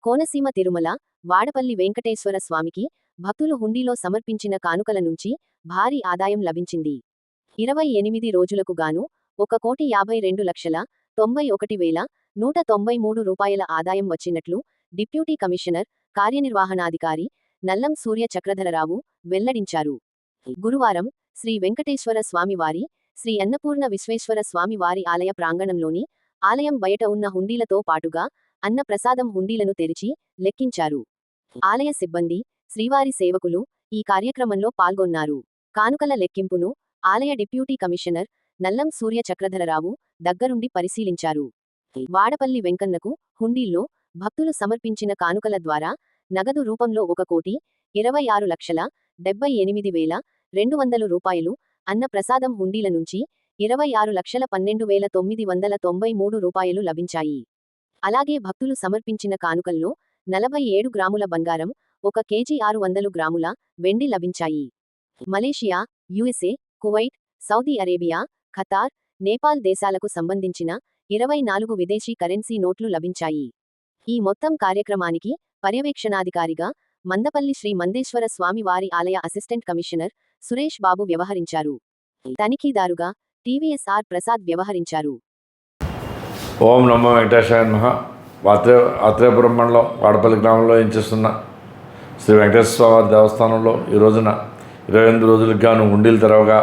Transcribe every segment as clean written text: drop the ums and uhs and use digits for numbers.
కోనసీమ తిరుమల వాడపల్లి వెంకటేశ్వర స్వామికి భక్తులు హుండీలో సమర్పించిన కానుకల నుంచి భారీ ఆదాయం లభించింది. 28 రోజులకు గాను 1,52,91,193 రూపాయల ఆదాయం వచ్చినట్లు డిప్యూటీ కమిషనర్ కార్యనిర్వహణాధికారి నల్లం సూర్య చక్రధరరావు వెల్లడించారు. గురువారం శ్రీ వెంకటేశ్వర స్వామివారి, శ్రీ అన్నపూర్ణ విశ్వేశ్వర స్వామివారి ఆలయ ప్రాంగణంలోని ఆలయం బయట ఉన్న హుండీలతో పాటుగా అన్న ప్రసాదం హుండీలను తెరిచి లెక్కించారు. ఆలయ సిబ్బంది, శ్రీవారి సేవకులు ఈ కార్యక్రమంలో పాల్గొన్నారు. కానుకల లెక్కింపును ఆలయ డిప్యూటీ కమిషనర్ నల్లం సూర్య చక్రధరరావు దగ్గరుండి పరిశీలించారు. వాడపల్లి వెంకన్నకు హుండీల్లో భక్తులు సమర్పించిన కానుకల ద్వారా నగదు రూపంలో 1,20,78,200 రూపాయలు, అన్న ప్రసాదం హుండీల నుంచి 26,12,993 రూపాయలు లభించాయి. అలాగే భక్తులు సమర్పించిన కానుకల్లో 47 గ్రాముల బంగారం, 1 కేజీ 600 గ్రాముల వెండి లభించాయి. Malaysia, USA, Kuwait, Saudi Arabia, Qatar, Nepal దేశాలకు సంబంధించిన 24 విదేశీ కరెన్సీ నోట్లు లభించాయి. ఈ మొత్తం కార్యక్రమానికి పర్యవేక్షణాధికారిగా మందపల్లి శ్రీ మందేశ్వర స్వామి వారి ఆలయ అసిస్టెంట్ కమిషనర్ సురేష్ బాబు వ్యవహరించారు. తనిఖీదారుగా టీవీఎస్ఆర్ ప్రసాద్ వ్యవహరించారు. ఓం నమో వెంకటేశాయ నమః. ఆత్రేయపురం మండలం వాడపల్లి గ్రామంలో చేస్తున్న శ్రీ వెంకటేశ్వర స్వామి దేవస్థానంలో ఈ రోజున 28 రోజులకు గాను హుండీలు తెరవగా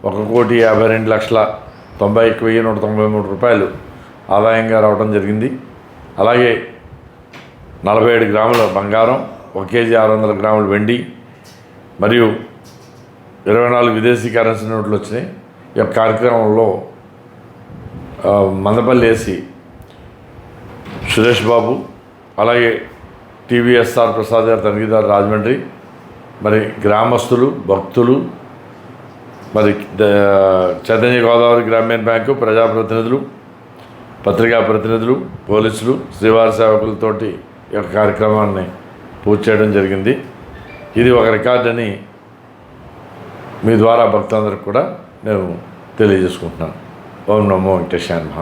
1,52,91,193 రూపాయలు ఆదాయంగా రావడం జరిగింది. అలాగే 47 గ్రాముల బంగారం, 1 కేజీ 600 గ్రాముల వెండి మరియు 24 విదేశీ కరెన్సీ నోట్లు వచ్చినాయి. ఈ యొక్క కార్యక్రమంలో మందపల్లి ఏసీ సురేష్ బాబు, అలాగే టీవీఎస్ఆర్ ప్రసాద్ గారు తనిఖీదారు రాజమండ్రి, మరి గ్రామస్తులు, భక్తులు, మరి చైతన్య గోదావరి గ్రామీణ బ్యాంకు ప్రజాప్రతినిధులు, పత్రికా ప్రతినిధులు, పోలీసులు, శ్రీవారి సేవకులతోటి ఈ యొక్క కార్యక్రమాన్ని పూర్తి చేయడం జరిగింది. ఇది ఒక రికార్డ్ అని మీ ద్వారా భక్తులందరికీ కూడా నేను తెలియజేసుకుంటున్నాను. ఓం నమో వెంకటేశాయ నమః.